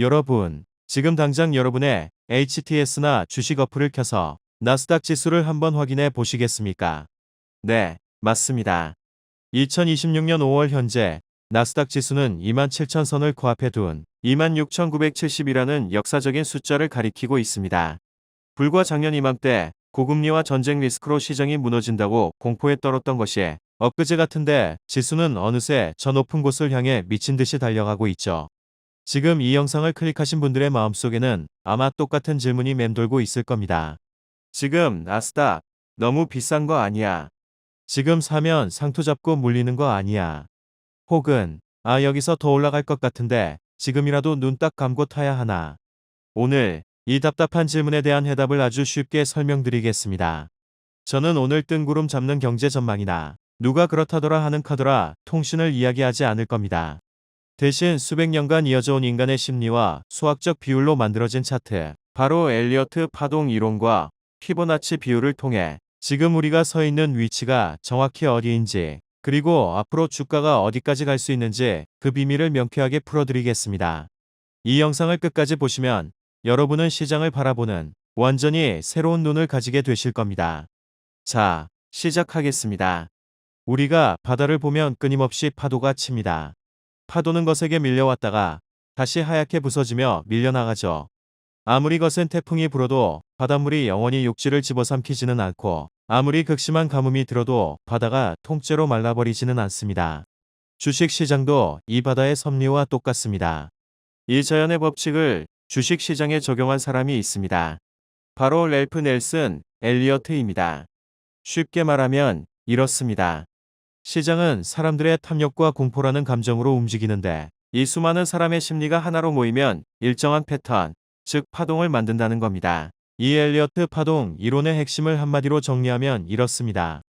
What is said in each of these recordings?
여러분, 지금 당장 여러분의 HTS나 주식 어플을 켜서 나스닥 지수를 한번 확인해 보시겠습니까? 네, 맞습니다. 2026년 5월 현재 나스닥 지수는 27,000선을 코앞에 둔 26,970이라는 역사적인 숫자를 가리키고 있습니다. 불과 작년 이맘때 고금리와 전쟁 리스크로 시장이 무너진다고 공포에 떨었던 것이 엊그제 같은데 지수는 어느새 저 높은 곳을 향해 미친 듯이 달려가고 있죠. 지금 이 영상을 클릭하신 분들의 마음속에는 아마 똑같은 질문이 맴돌고 있을 겁니다. 지금 나스닥 너무 비싼 거 아니야? 지금 사면 상투 잡고 물리는 거 아니야? 혹은 여기서 더 올라갈 것 같은데 지금이라도 눈 딱 감고 타야 하나? 오늘 이 답답한 질문에 대한 해답을 아주 쉽게 설명드리겠습니다. 저는 오늘 뜬구름 잡는 경제 전망이나 누가 그렇다더라 하는 카더라 통신을 이야기하지 않을 겁니다. 대신 수백 년간 이어져 온 인간의 심리와 수학적 비율로 만들어진 차트, 바로 엘리어트 파동 이론과 피보나치 비율을 통해 지금 우리가 서 있는 위치가 정확히 어디인지, 그리고 앞으로 주가가 어디까지 갈 수 있는지 그 비밀을 명쾌하게 풀어드리겠습니다. 이 영상을 끝까지 보시면 여러분은 시장을 바라보는 완전히 새로운 눈을 가지게 되실 겁니다. 자, 시작하겠습니다. 우리가 바다를 보면 끊임없이 파도가 칩니다. 파도는 거세게 밀려왔다가 다시 하얗게 부서지며 밀려나가죠. 아무리 거센 태풍이 불어도 바닷물이 영원히 육지를 집어삼키지는 않고, 아무리 극심한 가뭄이 들어도 바다가 통째로 말라버리지는 않습니다. 주식시장도 이 바다의 섭리와 똑같습니다. 이 자연의 법칙을 주식시장에 적용한 사람이 있습니다. 바로 랠프 넬슨 엘리어트입니다. 쉽게 말하면 이렇습니다. 시장은 사람들의 탐욕과 공포라는 감정으로 움직이는데, 이 수많은 사람의 심리가 하나로 모이면 일정한 패턴, 즉 파동을 만든다는 겁니다. 이 엘리어트 파동 이론의 핵심을 한마디로 정리하면 이렇습니다.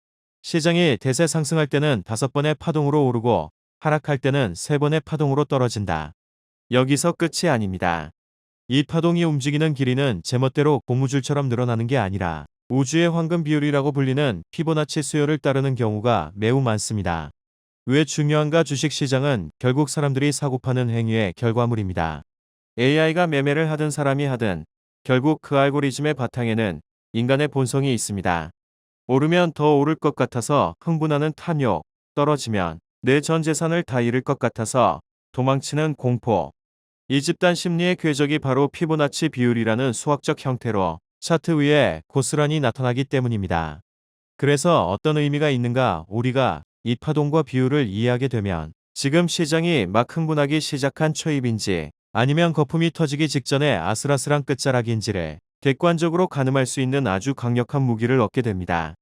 시장이 대세 상승할 때는 5번의 파동으로 오르고 하락할 때는 3번의 파동으로 떨어진다. 여기서 끝이 아닙니다. 이 파동이 움직이는 길이는 제멋대로 고무줄처럼 늘어나는 게 아니라 우주의 황금 비율이라고 불리는 피보나치 수요를 따르는 경우가 매우 많습니다. 왜 중요한가? 주식시장은 결국 사람들이 사고파는 행위의 결과물입니다. AI가 매매를 하든 사람이 하든 결국 그 알고리즘의 바탕에는 인간의 본성이 있습니다. 오르면 더 오를 것 같아서 흥분하는 탐욕, 떨어지면 내 전 재산을 다 잃을 것 같아서 도망치는 공포. 이 집단 심리의 궤적이 바로 피보나치 비율이라는 수학적 형태로 차트 위에 고스란히 나타나기 때문입니다. 그래서 어떤 의미가 있는가? 우리가 이 파동과 비율을 이해하게 되면 지금 시장이 막 흥분하기 시작한 초입인지, 아니면 거품이 터지기 직전에 아슬아슬한 끝자락인지를 객관적으로 가늠할 수 있는 아주 강력한 무기를 얻게 됩니다.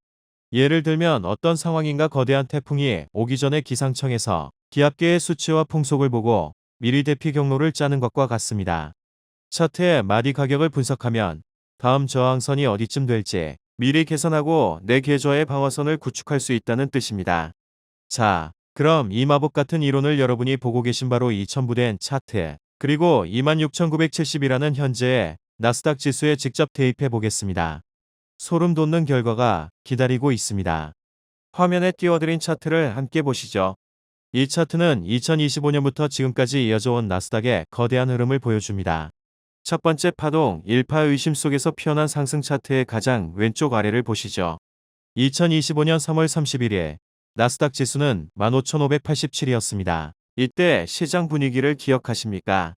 예를 들면 어떤 상황인가? 거대한 태풍이 오기 전에 기상청에서 기압계의 수치와 풍속을 보고 미리 대피 경로를 짜는 것과 같습니다. 차트의 마디 가격을 분석하면 다음 저항선이 어디쯤 될지 미리 계산하고 내 계좌의 방어선을 구축할 수 있다는 뜻입니다. 자, 그럼 이 마법 같은 이론을 여러분이 보고 계신 바로 이 첨부된 차트, 그리고 26,970이라는 현재의 나스닥 지수에 직접 대입해 보겠습니다. 소름 돋는 결과가 기다리고 있습니다. 화면에 띄워드린 차트를 함께 보시죠. 이 차트는 2025년부터 지금까지 이어져 온 나스닥의 거대한 흐름을 보여줍니다. 첫 번째 파동, 일파 의심 속에서 피어난 상승 차트의 가장 왼쪽 아래를 보시죠. 2025년 3월 31일 나스닥 지수는 15,587이었습니다. 이때 시장 분위기를 기억하십니까?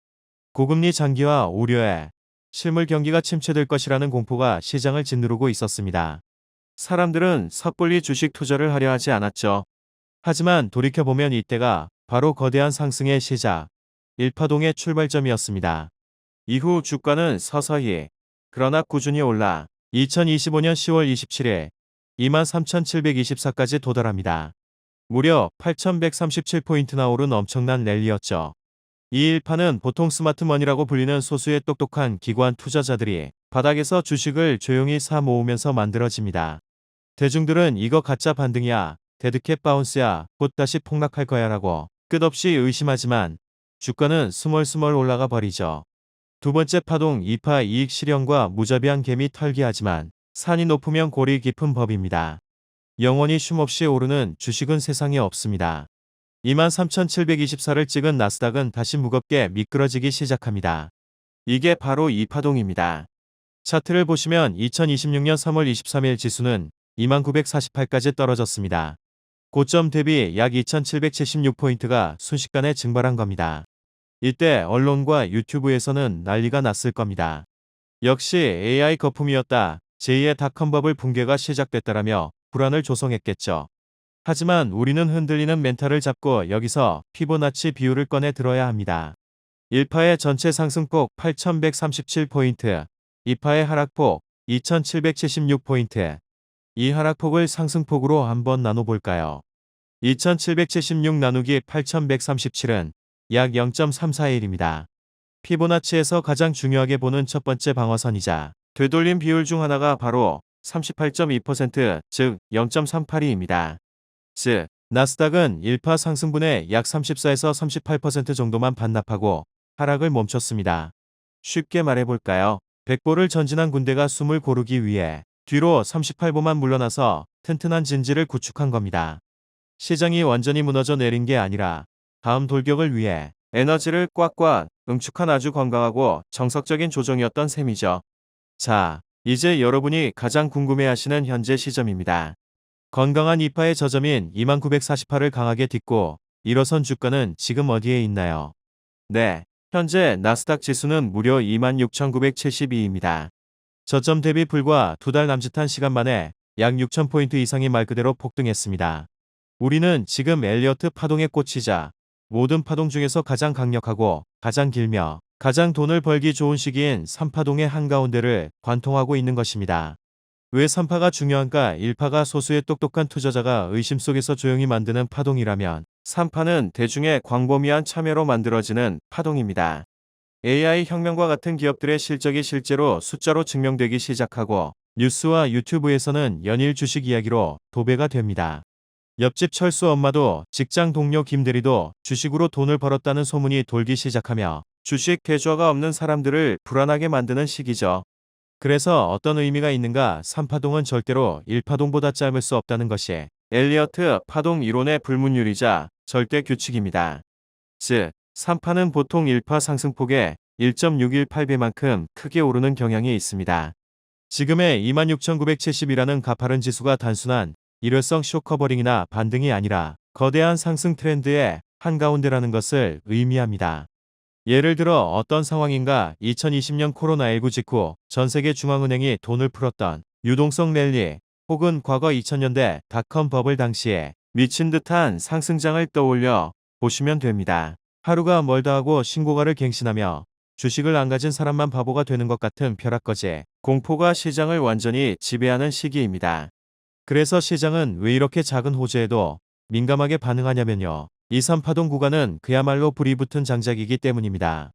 고금리 장기화 우려에 실물 경기가 침체될 것이라는 공포가 시장을 짓누르고 있었습니다. 사람들은 섣불리 주식 투자를 하려 하지 않았죠. 하지만 돌이켜보면 이때가 바로 거대한 상승의 시작, 일파동의 출발점이었습니다. 이후 주가는 서서히 그러나 꾸준히 올라 2025년 10월 27일 23,724까지 도달합니다. 무려 8,137포인트나 오른 엄청난 랠리였죠. 이 일파는 보통 스마트머니라고 불리는 소수의 똑똑한 기관 투자자들이 바닥에서 주식을 조용히 사 모으면서 만들어집니다. 대중들은 이거 가짜 반등이야, 데드캣 바운스야, 곧 다시 폭락할 거야 라고 끝없이 의심하지만 주가는 스멀스멀 올라가 버리죠. 두 번째 파동, 이파 이익 실현과 무자비한 개미 털기하지만 산이 높으면 골이 깊은 법입니다. 영원히 쉼없이 오르는 주식은 세상에 없습니다. 23,724를 찍은 나스닥은 다시 무겁게 미끄러지기 시작합니다. 이게 바로 이 파동입니다. 차트를 보시면 2026년 3월 23일 지수는 2948까지 떨어졌습니다. 고점 대비 약 2776포인트가 순식간에 증발한 겁니다. 이때 언론과 유튜브에서는 난리가 났을 겁니다. 역시 AI 거품이었다. 제2의 닷컴 버블 붕괴가 시작됐다라며 불안을 조성했겠죠. 하지만 우리는 흔들리는 멘탈을 잡고 여기서 피보나치 비율을 꺼내 들어야 합니다. 1파의 전체 상승폭 8137포인트, 2파의 하락폭 2776포인트. 이 하락폭을 상승폭으로 한번 나눠볼까요? 2776 나누기 8137은 약 0.341입니다. 피보나치에서 가장 중요하게 보는 첫 번째 방어선이자 되돌림 비율 중 하나가 바로 38.2%, 즉 0.382입니다. 즉, 나스닥은 1파 상승분의 약 34에서 38% 정도만 반납하고 하락을 멈췄습니다. 쉽게 말해볼까요? 100보를 전진한 군대가 숨을 고르기 위해 뒤로 38보만 물러나서 튼튼한 진지를 구축한 겁니다. 시장이 완전히 무너져 내린 게 아니라 다음 돌격을 위해 에너지를 꽉꽉 응축한 아주 건강하고 정석적인 조정이었던 셈이죠. 자, 이제 여러분이 가장 궁금해하시는 현재 시점입니다. 건강한 이파의 저점인 2948을 강하게 딛고 일어선 주가는 지금 어디에 있나요? 네, 현재 나스닥 지수는 무려 26,972입니다. 저점 대비 불과 2달 남짓한 시간 만에 약 6,000포인트 이상이 말 그대로 폭등했습니다. 우리는 지금 엘리어트 파동에 꽂히자 모든 파동 중에서 가장 강력하고 가장 길며 가장 돈을 벌기 좋은 시기인 3파동의 한가운데를 관통하고 있는 것입니다. 왜 3파가 중요한가? 1파가 소수의 똑똑한 투자자가 의심 속에서 조용히 만드는 파동이라면 3파는 대중의 광범위한 참여로 만들어지는 파동입니다. AI 혁명과 같은 기업들의 실적이 실제로 숫자로 증명되기 시작하고 뉴스와 유튜브에서는 연일 주식 이야기로 도배가 됩니다. 옆집 철수 엄마도 직장 동료 김대리도 주식으로 돈을 벌었다는 소문이 돌기 시작하며 주식 계좌가 없는 사람들을 불안하게 만드는 시기죠. 그래서 어떤 의미가 있는가? 3파동은 절대로 1파동보다 짧을 수 없다는 것이 엘리어트 파동 이론의 불문율이자 절대 규칙입니다. 즉, 3파는 보통 1파 상승폭의 1.618배만큼 크게 오르는 경향이 있습니다. 지금의 26,970이라는 가파른 지수가 단순한 일회성 쇼커버링이나 반등이 아니라 거대한 상승 트렌드의 한가운데라는 것을 의미합니다. 예를 들어 어떤 상황인가? 2020년 코로나19 직후 전 세계 중앙은행이 돈을 풀었던 유동성 랠리, 혹은 과거 2000년대 닷컴 버블 당시에 미친 듯한 상승장을 떠올려 보시면 됩니다. 하루가 멀다 하고 신고가를 갱신하며 주식을 안 가진 사람만 바보가 되는 것 같은 벼락거지 공포가 시장을 완전히 지배하는 시기입니다. 그래서 시장은 왜 이렇게 작은 호재에도 민감하게 반응하냐면요. 2, 3파동 구간은 그야말로 불이 붙은 장작이기 때문입니다.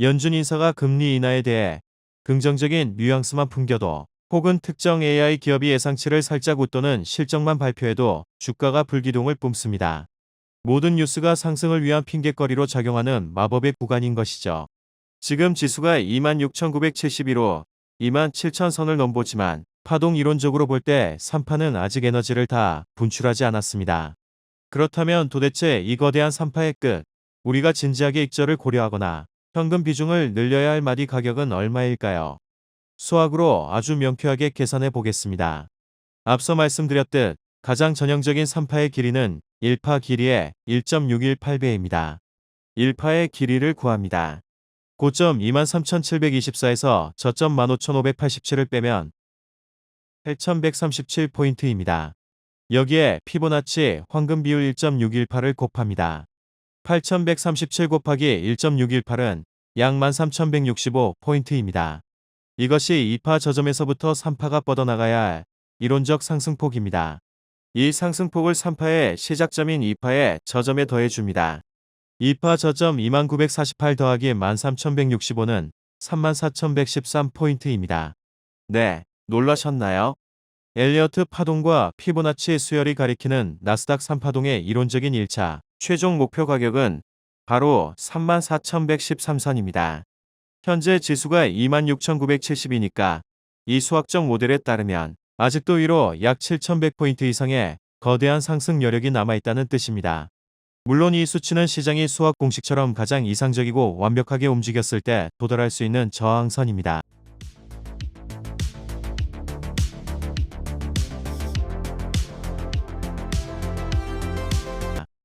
연준 인사가 금리 인하에 대해 긍정적인 뉘앙스만 풍겨도 혹은 특정 AI 기업이 예상치를 살짝 웃도는 실적만 발표해도 주가가 불기둥을 뿜습니다. 모든 뉴스가 상승을 위한 핑곗거리로 작용하는 마법의 구간인 것이죠. 지금 지수가 26,971로 27,000선을 넘보지만 파동 이론적으로 볼 때 3파는 아직 에너지를 다 분출하지 않았습니다. 그렇다면 도대체 이 거대한 3파의 끝, 우리가 진지하게 익절을 고려하거나 현금 비중을 늘려야 할 마디 가격은 얼마일까요? 수학으로 아주 명쾌하게 계산해 보겠습니다. 앞서 말씀드렸듯 가장 전형적인 3파의 길이는 1파 길이의 1.618배입니다. 1파의 길이를 구합니다. 고점 23,724에서 저점 15,587을 빼면 8,137포인트입니다. 여기에 피보나치 황금 비율 1.618을 곱합니다. 8,137 곱하기 1.618은 약 13,165포인트입니다. 이것이 2파 저점에서부터 3파가 뻗어나가야 할 이론적 상승폭입니다. 이 상승폭을 3파의 시작점인 2파의 저점에 더해줍니다. 2파 저점 2948 더하기 13,165는 34,113포인트입니다. 네, 놀라셨나요? 엘리어트 파동과 피보나치 수열이 가리키는 나스닥 3파동의 이론적인 1차 최종 목표 가격은 바로 34,113선입니다. 현재 지수가 26,970이니까 이 수학적 모델에 따르면 아직도 위로 약 7,100포인트 이상의 거대한 상승 여력이 남아있다는 뜻입니다. 물론 이 수치는 시장이 수학 공식처럼 가장 이상적이고 완벽하게 움직였을 때 도달할 수 있는 저항선입니다.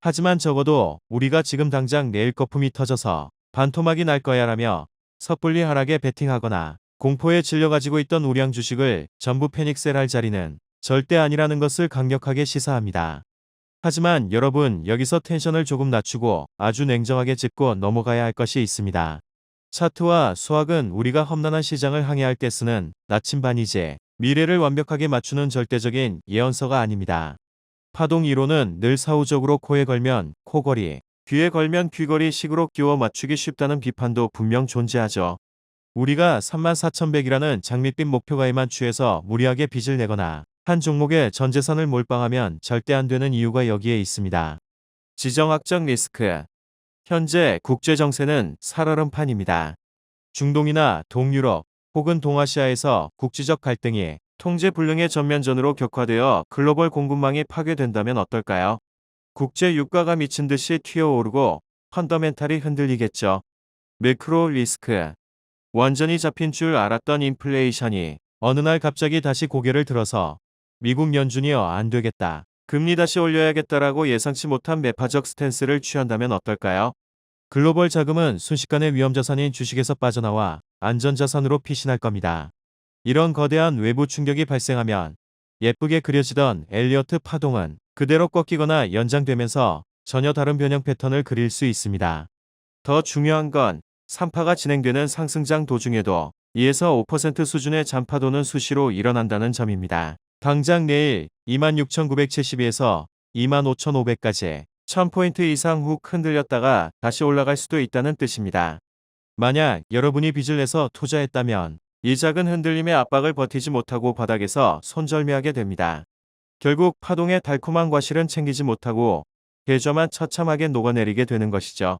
하지만 적어도 우리가 지금 당장 내일 거품이 터져서 반토막이 날 거야라며 섣불리 하락에 베팅하거나 공포에 질려가지고 있던 우량 주식을 전부 패닉셀할 자리는 절대 아니라는 것을 강력하게 시사합니다. 하지만 여러분, 여기서 텐션을 조금 낮추고 아주 냉정하게 짚고 넘어가야 할 것이 있습니다. 차트와 수학은 우리가 험난한 시장을 항해할 때 쓰는 나침반이지 미래를 완벽하게 맞추는 절대적인 예언서가 아닙니다. 파동 이론은 늘 사후적으로 코에 걸면 코걸이, 귀에 걸면 귀걸이 식으로 끼워 맞추기 쉽다는 비판도 분명 존재하죠. 우리가 34,100이라는 장밋빛 목표가에만 취해서 무리하게 빚을 내거나 한 종목에 전 재산을 몰빵하면 절대 안 되는 이유가 여기에 있습니다. 지정학적 리스크. 현재 국제 정세는 살얼음판입니다. 중동이나 동유럽 혹은 동아시아에서 국지적 갈등이 통제 불능의 전면전으로 격화되어 글로벌 공급망이 파괴된다면 어떨까요? 국제 유가가 미친 듯이 튀어오르고 펀더멘탈이 흔들리겠죠. 매크로 리스크. 완전히 잡힌 줄 알았던 인플레이션이 어느 날 갑자기 다시 고개를 들어서 미국 연준이요 안 되겠다, 금리 다시 올려야겠다라고 예상치 못한 매파적 스탠스를 취한다면 어떨까요? 글로벌 자금은 순식간에 위험자산인 주식에서 빠져나와 안전자산으로 피신할 겁니다. 이런 거대한 외부 충격이 발생하면 예쁘게 그려지던 엘리어트 파동은 그대로 꺾이거나 연장되면서 전혀 다른 변형 패턴을 그릴 수 있습니다. 더 중요한 건 3파가 진행되는 상승장 도중에도 2에서 5% 수준의 잔파도는 수시로 일어난다는 점입니다. 당장 내일 26,972에서 25,500까지 1000포인트 이상 훅 흔들렸다가 다시 올라갈 수도 있다는 뜻입니다. 만약 여러분이 빚을 내서 투자했다면 이 작은 흔들림의 압박을 버티지 못하고 바닥에서 손절매하게 됩니다. 결국 파동의 달콤한 과실은 챙기지 못하고 계좌만 처참하게 녹아내리게 되는 것이죠.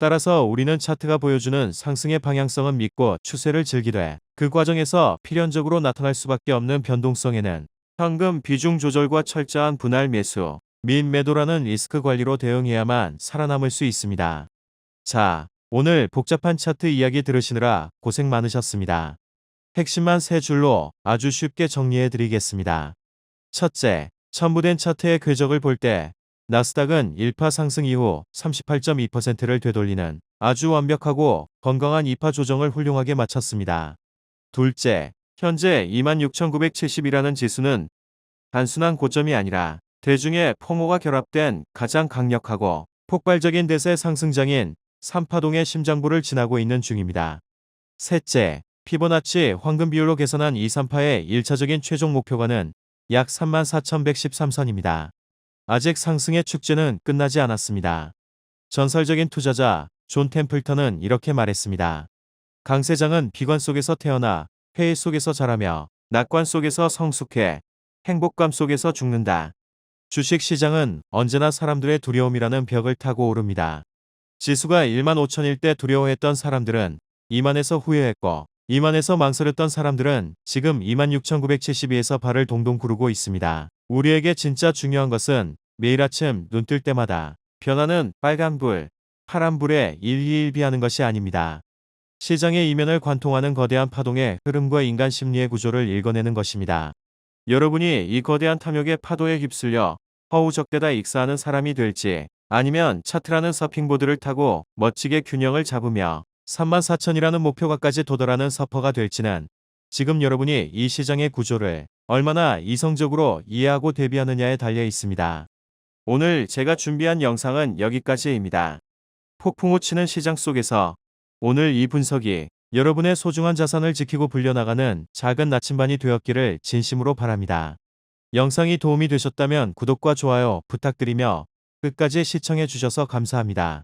따라서 우리는 차트가 보여주는 상승의 방향성은 믿고 추세를 즐기되 그 과정에서 필연적으로 나타날 수밖에 없는 변동성에는 현금 비중 조절과 철저한 분할 매수, 민 매도라는 리스크 관리로 대응해야만 살아남을 수 있습니다. 자, 오늘 복잡한 차트 이야기 들으시느라 고생 많으셨습니다. 핵심만 세 줄로 아주 쉽게 정리해 드리겠습니다. 첫째, 첨부된 차트의 궤적을 볼 때 나스닥은 1파 상승 이후 38.2%를 되돌리는 아주 완벽하고 건강한 2파 조정을 훌륭하게 마쳤습니다. 둘째, 현재 26,970이라는 지수는 단순한 고점이 아니라 대중의 포모가 결합된 가장 강력하고 폭발적인 대세 상승장인 3파동의 심장부를 지나고 있는 중입니다. 셋째, 피보나치 황금 비율로 계산한 이 3파의 1차적인 최종 목표가는 약 34,113선입니다. 아직 상승의 축제는 끝나지 않았습니다. 전설적인 투자자 존 템플턴은 이렇게 말했습니다. 강세장은 비관 속에서 태어나 회의 속에서 자라며 낙관 속에서 성숙해 행복감 속에서 죽는다. 주식 시장은 언제나 사람들의 두려움이라는 벽을 타고 오릅니다. 지수가 15,000일 때 두려워했던 사람들은 2만에서 후회했고 2만에서 망설였던 사람들은 지금 26,972에서 발을 동동 구르고 있습니다. 우리에게 진짜 중요한 것은 매일 아침 눈 뜰 때마다 변하는 빨간불, 파란불에 일희일비하는 것이 아닙니다. 시장의 이면을 관통하는 거대한 파동의 흐름과 인간 심리의 구조를 읽어내는 것입니다. 여러분이 이 거대한 탐욕의 파도에 휩쓸려 허우적대다 익사하는 사람이 될지, 아니면 차트라는 서핑보드를 타고 멋지게 균형을 잡으며 34,000이라는 목표가까지 도달하는 서퍼가 될지는 지금 여러분이 이 시장의 구조를 얼마나 이성적으로 이해하고 대비하느냐에 달려 있습니다. 오늘 제가 준비한 영상은 여기까지입니다. 폭풍우 치는 시장 속에서 오늘 이 분석이 여러분의 소중한 자산을 지키고 불려나가는 작은 나침반이 되었기를 진심으로 바랍니다. 영상이 도움이 되셨다면 구독과 좋아요 부탁드리며 끝까지 시청해 주셔서 감사합니다.